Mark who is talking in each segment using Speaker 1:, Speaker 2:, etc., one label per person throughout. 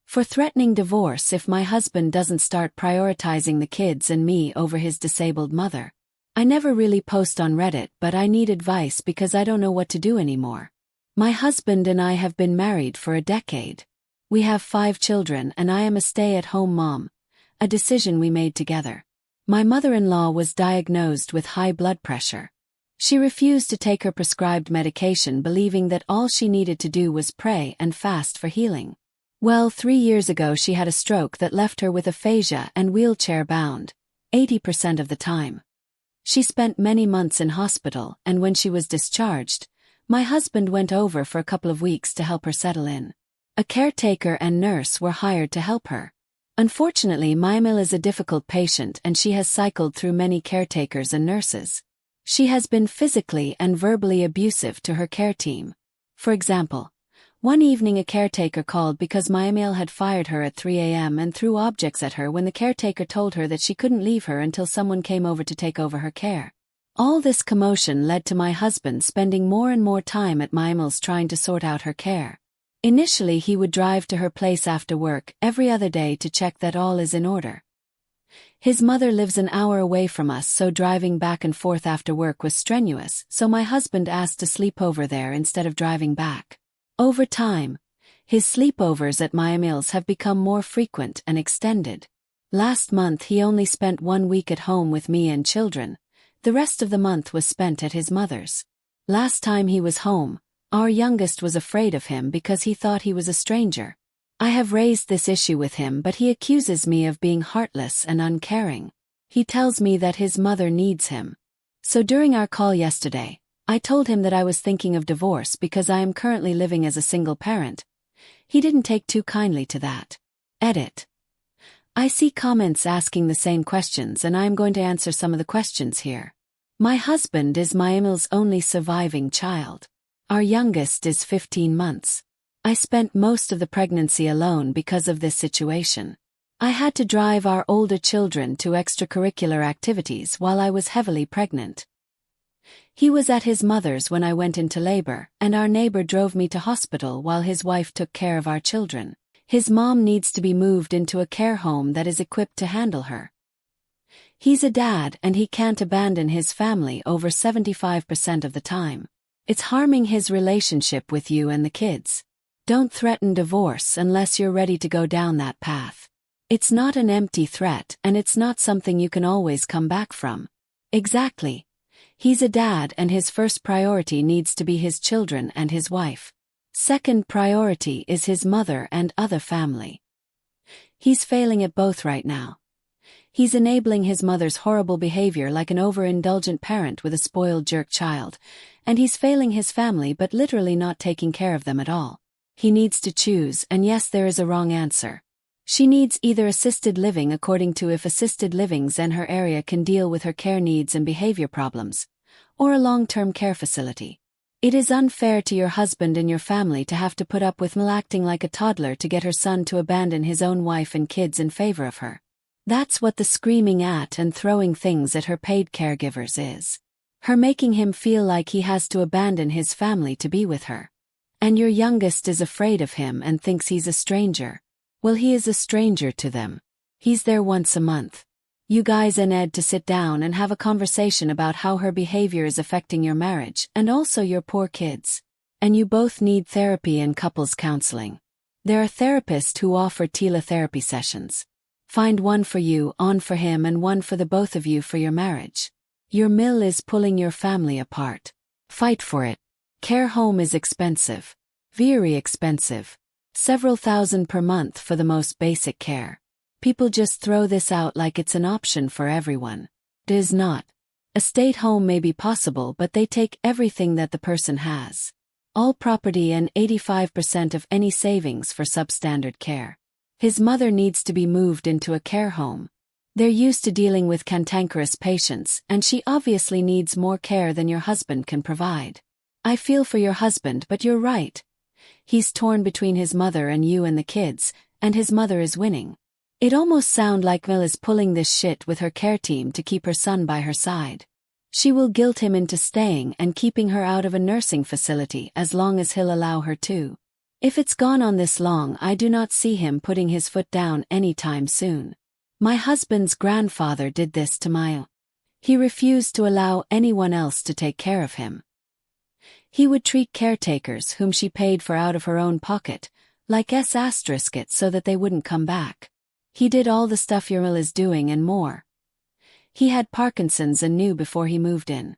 Speaker 1: For threatening divorce if my husband doesn't start prioritizing the kids and me over his disabled mother. I never really post on Reddit, but I need advice because I don't know what to do anymore. My husband and I have been married for a decade. We have 5 children and I am a stay-at-home mom, a decision we made together. My mother-in-law was diagnosed with high blood pressure. She refused to take her prescribed medication, believing that all she needed to do was pray and fast for healing. Well, 3 years ago she had a stroke that left her with aphasia and wheelchair-bound, 80% of the time. She spent many months in hospital, and when she was discharged, my husband went over for a couple of weeks to help her settle in. A caretaker and nurse were hired to help her. Unfortunately, Maimil is a difficult patient and she has cycled through many caretakers and nurses. She has been physically and verbally abusive to her care team. For example, one evening a caretaker called because Maimil had fired her at 3 a.m. and threw objects at her when the caretaker told her that she couldn't leave her until someone came over to take over her care. All this commotion led to my husband spending more and more time at Maimil's trying to sort out her care. Initially he would drive to her place after work every other day to check that all is in order. His mother lives an hour away from us, so driving back and forth after work was strenuous, so my husband asked to sleep over there instead of driving back. Over time, his sleepovers at Maimil's have become more frequent and extended. Last month he only spent 1 week at home with me and children. The rest of the month was spent at his mother's. Last time he was home, our youngest was afraid of him because he thought he was a stranger. I have raised this issue with him, but he accuses me of being heartless and uncaring. He tells me that his mother needs him. So during our call yesterday, I told him that I was thinking of divorce because I am currently living as a single parent. He didn't take too kindly to that. Edit. I see comments asking the same questions and I am going to answer some of the questions here. My husband is Maimil's only surviving child. Our youngest is 15 months. I spent most of the pregnancy alone because of this situation. I had to drive our older children to extracurricular activities while I was heavily pregnant. He was at his mother's when I went into labor, and our neighbor drove me to hospital while his wife took care of our children. His mom needs to be moved into a care home that is equipped to handle her. He's a dad and he can't abandon his family over 75% of the time. It's harming his relationship with you and the kids. Don't threaten divorce unless you're ready to go down that path. It's not an empty threat and it's not something you can always come back from. Exactly. He's a dad and his first priority needs to be his children and his wife. Second priority is his mother and other family. He's failing at both right now. He's enabling his mother's horrible behavior like an overindulgent parent with a spoiled jerk child, and he's failing his family but literally not taking care of them at all. He needs to choose, and yes, there is a wrong answer. She needs either assisted living according to if assisted livings in her area can deal with her care needs and behavior problems, or a long-term care facility. It is unfair to your husband and your family to have to put up with Mel acting like a toddler to get her son to abandon his own wife and kids in favor of her. That's what the screaming at and throwing things at her paid caregivers is. Her making him feel like he has to abandon his family to be with her. And your youngest is afraid of him and thinks he's a stranger. Well, he is a stranger to them. He's there once a month. You guys and Ed to sit down and have a conversation about how her behavior is affecting your marriage and also your poor kids. And you both need therapy and couples counseling. There are therapists who offer teletherapy sessions. Find one for you, on for him, and one for the both of you for your marriage. Your mill is pulling your family apart. Fight for it. Care home is expensive. Very expensive. Several thousand per month for the most basic care. People just throw this out like it's an option for everyone. It is not. A state home may be possible, but they take everything that the person has. All property and 85% of any savings for substandard care. His mother needs to be moved into a care home. They're used to dealing with cantankerous patients, and she obviously needs more care than your husband can provide. I feel for your husband, but you're right. He's torn between his mother and you and the kids, and his mother is winning. It almost sounds like Mel is pulling this shit with her care team to keep her son by her side. She will guilt him into staying and keeping her out of a nursing facility as long as he'll allow her to. If it's gone on this long, I do not see him putting his foot down anytime soon. My husband's grandfather did this to my. He refused to allow anyone else to take care of him. He would treat caretakers whom she paid for out of her own pocket, like it so that they wouldn't come back. He did all the stuff Uriel is doing and more. He had Parkinson's and knew before he moved in.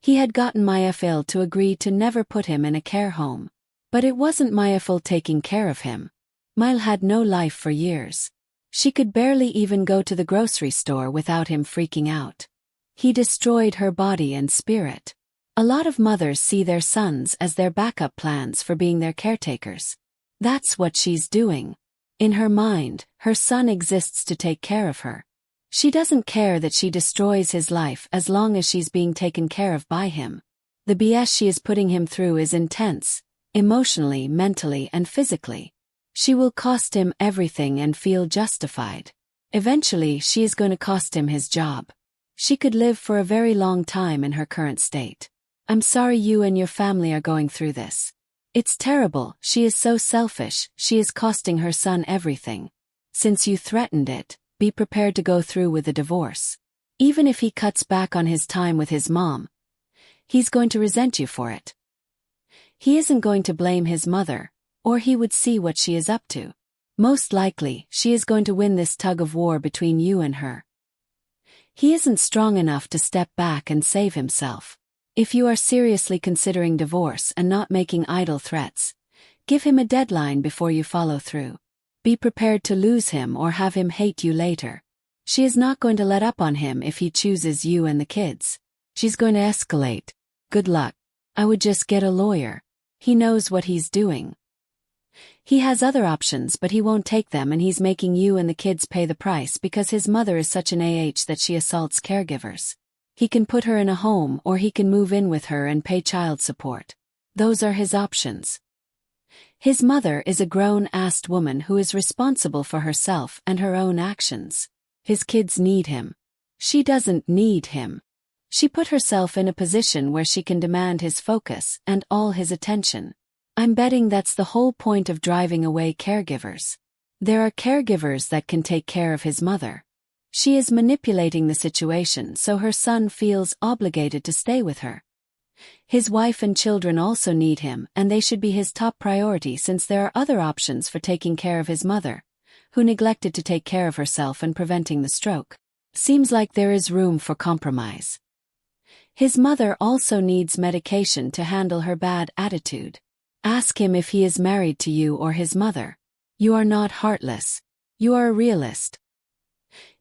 Speaker 1: He had gotten Mayafil to agree to never put him in a care home. But it wasn't Mayafil taking care of him. Mile had no life for years. She could barely even go to the grocery store without him freaking out. He destroyed her body and spirit. A lot of mothers see their sons as their backup plans for being their caretakers. That's what she's doing. In her mind, her son exists to take care of her. She doesn't care that she destroys his life as long as she's being taken care of by him. The BS she is putting him through is intense, emotionally, mentally, and physically. She will cost him everything and feel justified. Eventually, she is going to cost him his job. She could live for a very long time in her current state. I'm sorry you and your family are going through this. It's terrible. She is so selfish. She is costing her son everything. Since you threatened it, be prepared to go through with the divorce. Even if he cuts back on his time with his mom, he's going to resent you for it. He isn't going to blame his mother, or he would see what she is up to. Most likely, she is going to win this tug of war between you and her. He isn't strong enough to step back and save himself. If you are seriously considering divorce and not making idle threats, give him a deadline before you follow through. Be prepared to lose him or have him hate you later. She is not going to let up on him if he chooses you and the kids. She's going to escalate. Good luck. I would just get a lawyer. He knows what he's doing. He has other options, but he won't take them, and he's making you and the kids pay the price because his mother is such an that she assaults caregivers. He can put her in a home, or he can move in with her and pay child support. Those are his options. His mother is a grown-ass woman who is responsible for herself and her own actions. His kids need him. She doesn't need him. She put herself in a position where she can demand his focus and all his attention. I'm betting that's the whole point of driving away caregivers. There are caregivers that can take care of his mother. She is manipulating the situation so her son feels obligated to stay with her. His wife and children also need him, and they should be his top priority since there are other options for taking care of his mother, who neglected to take care of herself and preventing the stroke. Seems like there is room for compromise. His mother also needs medication to handle her bad attitude. Ask him if he is married to you or his mother. You are not heartless. You are a realist.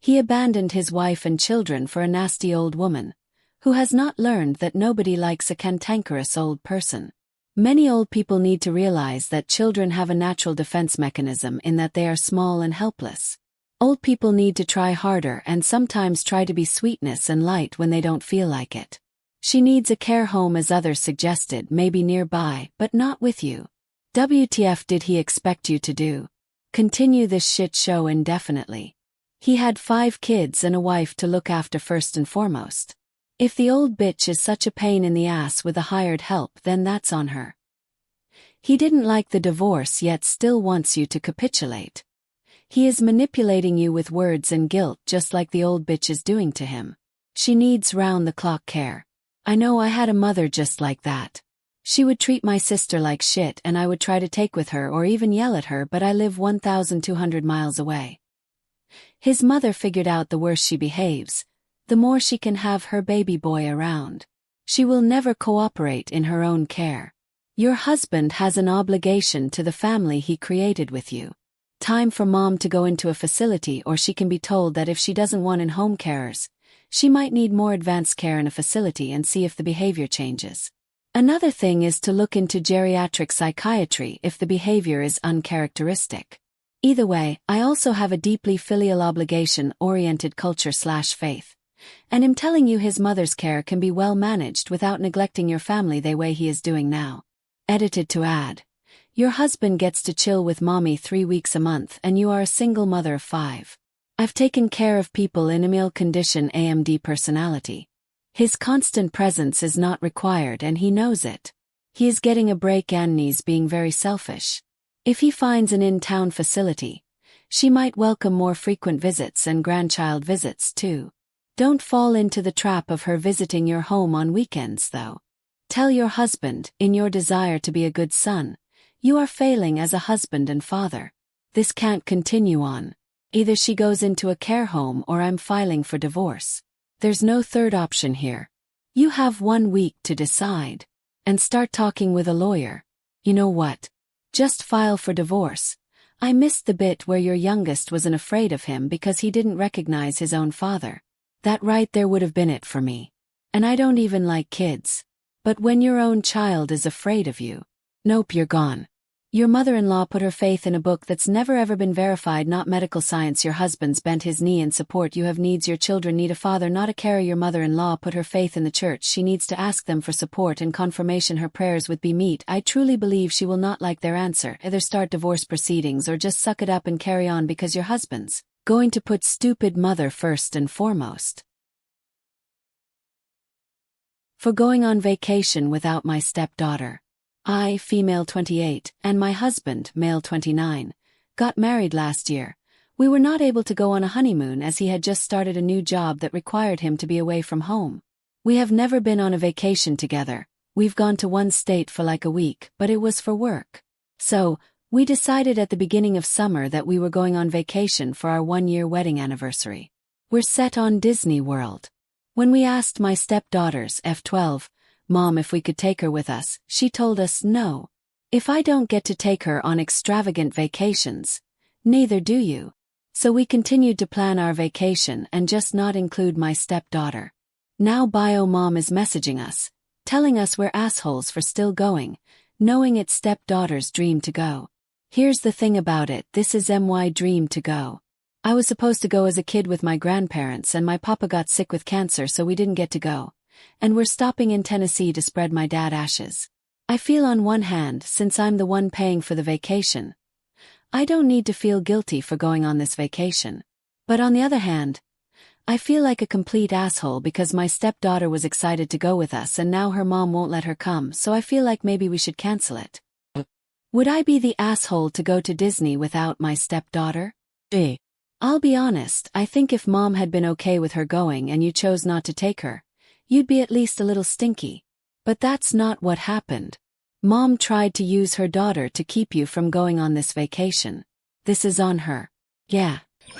Speaker 1: He abandoned his wife and children for a nasty old woman, who has not learned that nobody likes a cantankerous old person. Many old people need to realize that children have a natural defense mechanism in that they are small and helpless. Old people need to try harder and sometimes try to be sweetness and light when they don't feel like it. She needs a care home as others suggested, maybe nearby, but not with you. WTF did he expect you to do? Continue this shit show indefinitely. He had 5 kids and a wife to look after first and foremost. If the old bitch is such a pain in the ass with a hired help, then that's on her. He didn't like the divorce yet still wants you to capitulate. He is manipulating you with words and guilt just like the old bitch is doing to him. She needs round-the-clock care. I know I had a mother just like that. She would treat my sister like shit and I would try to take with her or even yell at her, but I live 1,200 miles away. His mother figured out the worse she behaves, the more she can have her baby boy around. She will never cooperate in her own care. Your husband has an obligation to the family he created with you. Time for mom to go into a facility, or she can be told that if she doesn't want in-home carers, she might need more advanced care in a facility and see if the behavior changes. Another thing is to look into geriatric psychiatry if the behavior is uncharacteristic. Either way, I also have a deeply filial obligation-oriented culture/faith. And am telling you his mother's care can be well managed without neglecting your family the way he is doing now. Edited to add. Your husband gets to chill with mommy 3 weeks a month and you are a single mother of 5. I've taken care of people in Emil condition AMD personality. His constant presence is not required and he knows it. He is getting a break and Annie's being very selfish. If he finds an in-town facility, she might welcome more frequent visits and grandchild visits too. Don't fall into the trap of her visiting your home on weekends though. Tell your husband, in your desire to be a good son, you are failing as a husband and father. This can't continue on. Either she goes into a care home or I'm filing for divorce. There's no third option here. You have 1 week to decide. And start talking with a lawyer. You know what? Just file for divorce. I missed the bit where your youngest wasn't afraid of him because he didn't recognize his own father. That right there would have been it for me. And I don't even like kids. But when your own child is afraid of you, nope, you're gone. Your mother-in-law put her faith in a book that's never ever been verified, not medical science. Your husband's bent his knee in support. You have needs. Your children need a father, not a carer. Your mother-in-law put her faith in the church. She needs to ask them for support and confirmation. Her prayers would be meet. I truly believe she will not like their answer. Either start divorce proceedings or just suck it up and carry on because your husband's going to put stupid mother first and foremost. For going on vacation without my stepdaughter. I, female 28, and my husband, male 29, got married last year. We were not able to go on a honeymoon as he had just started a new job that required him to be away from home. We have never been on a vacation together. We've gone to one state for like a week, but it was for work. So, we decided at the beginning of summer that we were going on vacation for our 1-year wedding anniversary. We're set on Disney World. When we asked my stepdaughters, F12, Mom, if we could take her with us, she told us no. If I don't get to take her on extravagant vacations, neither do you. So we continued to plan our vacation and just not include my stepdaughter. Now Bio Mom is messaging us, telling us we're assholes for still going, knowing it's stepdaughter's dream to go. Here's the thing about it, this is my dream to go. I was supposed to go as a kid with my grandparents and my papa got sick with cancer so we didn't get to go. And we're stopping in Tennessee to spread my dad ashes. I feel on one hand, since I'm the one paying for the vacation, I don't need to feel guilty for going on this vacation. But on the other hand, I feel like a complete asshole because my stepdaughter was excited to go with us and now her mom won't let her come, so I feel like maybe we should cancel it. Would I be the asshole to go to Disney without my stepdaughter? I'll be honest, I think if Mom had been okay with her going and you chose not to take her, you'd be at least a little stinky. But that's not what happened. Mom tried to use her daughter to keep you from going on this vacation. This is on her. Yeah.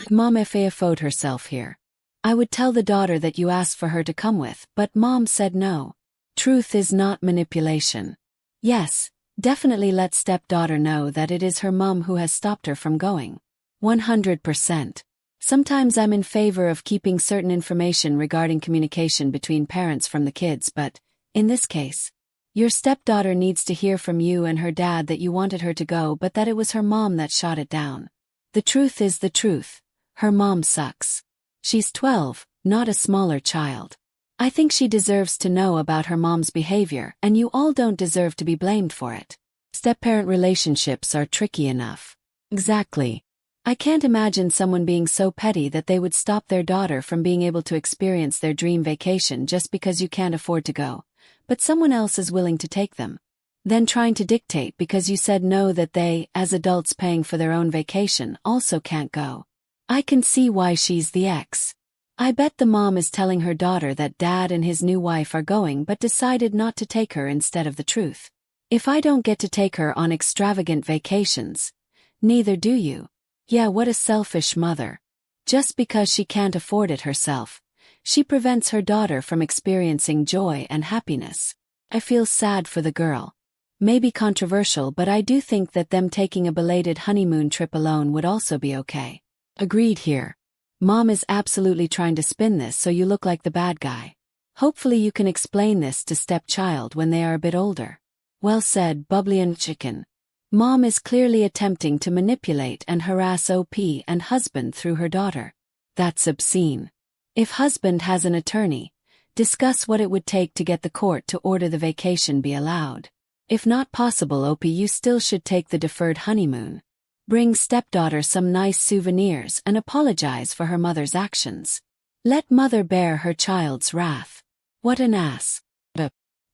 Speaker 1: Mom FAFO'd herself here. I would tell the daughter that you asked for her to come with, but Mom said no. Truth is not manipulation. Yes, definitely let stepdaughter know that it is her mom who has stopped her from going. 100%. Sometimes I'm in favor of keeping certain information regarding communication between parents from the kids, but, in this case, your stepdaughter needs to hear from you and her dad that you wanted her to go but that it was her mom that shot it down. The truth is the truth. Her mom sucks. She's 12, not a smaller child. I think she deserves to know about her mom's behavior and you all don't deserve to be blamed for it. Step-parent relationships are tricky enough. Exactly. I can't imagine someone being so petty that they would stop their daughter from being able to experience their dream vacation just because you can't afford to go, but someone else is willing to take them. Then trying to dictate because you said no that they, as adults paying for their own vacation, also can't go. I can see why she's the ex. I bet the mom is telling her daughter that dad and his new wife are going but decided not to take her instead of the truth. If I don't get to take her on extravagant vacations, neither do you. Yeah, what a selfish mother. Just because she can't afford it herself, she prevents her daughter from experiencing joy and happiness. I feel sad for the girl. Maybe controversial, but I do think that them taking a belated honeymoon trip alone would also be okay. Agreed here. Mom is absolutely trying to spin this so you look like the bad guy. Hopefully you can explain this to stepchild when they are a bit older. Well said, bubbly and chicken. Mom is clearly attempting to manipulate and harass OP and husband through her daughter. That's obscene. If husband has an attorney, discuss what it would take to get the court to order the vacation be allowed. If not possible, OP, you still should take the deferred honeymoon. Bring stepdaughter some nice souvenirs and apologize for her mother's actions. Let mother bear her child's wrath. What an ass.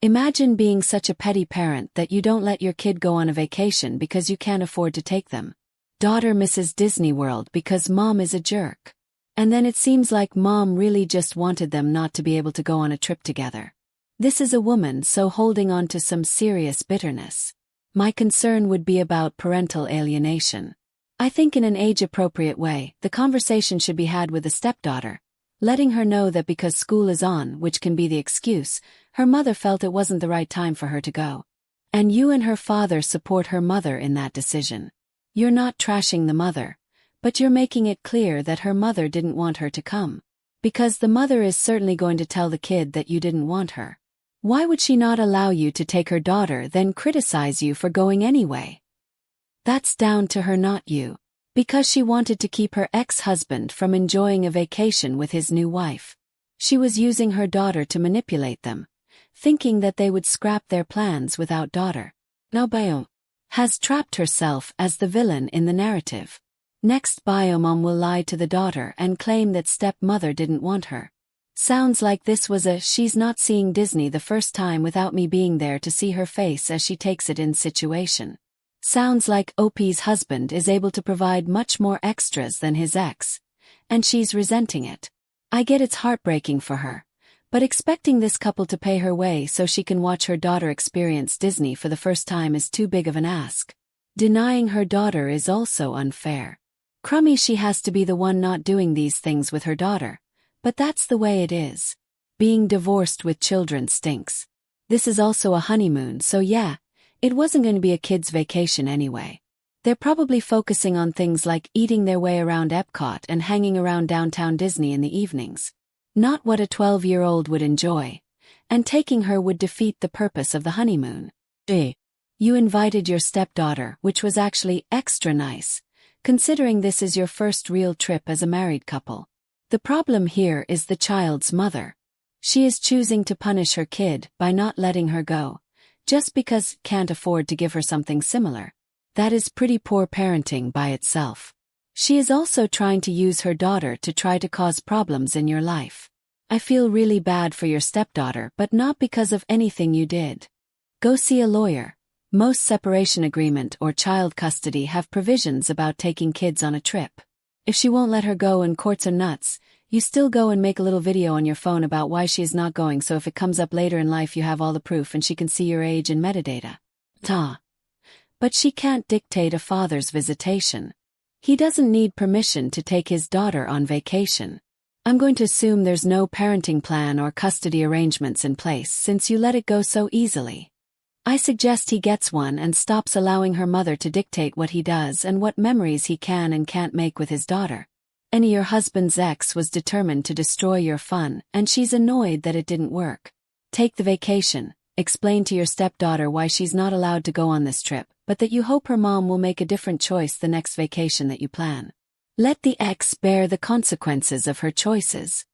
Speaker 1: Imagine being such a petty parent that you don't let your kid go on a vacation because you can't afford to take them. Daughter misses Disney World because mom is a jerk. And then it seems like mom really just wanted them not to be able to go on a trip together. This is a woman so holding on to some serious bitterness. My concern would be about parental alienation. I think in an age-appropriate way, the conversation should be had with the stepdaughter, letting her know that because school is on, which can be the excuse, her mother felt it wasn't the right time for her to go. And you and her father support her mother in that decision. You're not trashing the mother, but you're making it clear that her mother didn't want her to come. Because the mother is certainly going to tell the kid that you didn't want her. Why would she not allow you to take her daughter then criticize you for going anyway? That's down to her, not you. Because she wanted to keep her ex-husband from enjoying a vacation with his new wife. She was using her daughter to manipulate them, thinking that they would scrap their plans without daughter. Now Bio has trapped herself as the villain in the narrative. Next Biomom will lie to the daughter and claim that stepmother didn't want her. Sounds like this was a she's not seeing Disney the first time without me being there to see her face as she takes it in situation. Sounds like OP's husband is able to provide much more extras than his ex, and she's resenting it. I get it's heartbreaking for her, but expecting this couple to pay her way so she can watch her daughter experience Disney for the first time is too big of an ask. Denying her daughter is also unfair. Crummy she has to be the one not doing these things with her daughter, but that's the way it is. Being divorced with children stinks. This is also a honeymoon, so yeah, it wasn't going to be a kid's vacation anyway. They're probably focusing on things like eating their way around Epcot and hanging around downtown Disney in the evenings. Not what a 12-year-old would enjoy. And taking her would defeat the purpose of the honeymoon. You invited your stepdaughter, which was actually extra nice, considering this is your first real trip as a married couple. The problem here is the child's mother. She is choosing to punish her kid by not letting her go, just because can't afford to give her something similar. That is pretty poor parenting by itself. She is also trying to use her daughter to try to cause problems in your life. I feel really bad for your stepdaughter, but not because of anything you did. Go see a lawyer. Most separation agreement or child custody have provisions about taking kids on a trip. If she won't let her go and courts are nuts, you still go and make a little video on your phone about why she is not going, so if it comes up later in life you have all the proof and she can see your age and metadata. But she can't dictate a father's visitation. He doesn't need permission to take his daughter on vacation. I'm going to assume there's no parenting plan or custody arrangements in place since you let it go so easily. I suggest he gets one and stops allowing her mother to dictate what he does and what memories he can and can't make with his daughter. Your husband's ex was determined to destroy your fun, and she's annoyed that it didn't work. Take the vacation, explain to your stepdaughter why she's not allowed to go on this trip, but that you hope her mom will make a different choice the next vacation that you plan. Let the ex bear the consequences of her choices.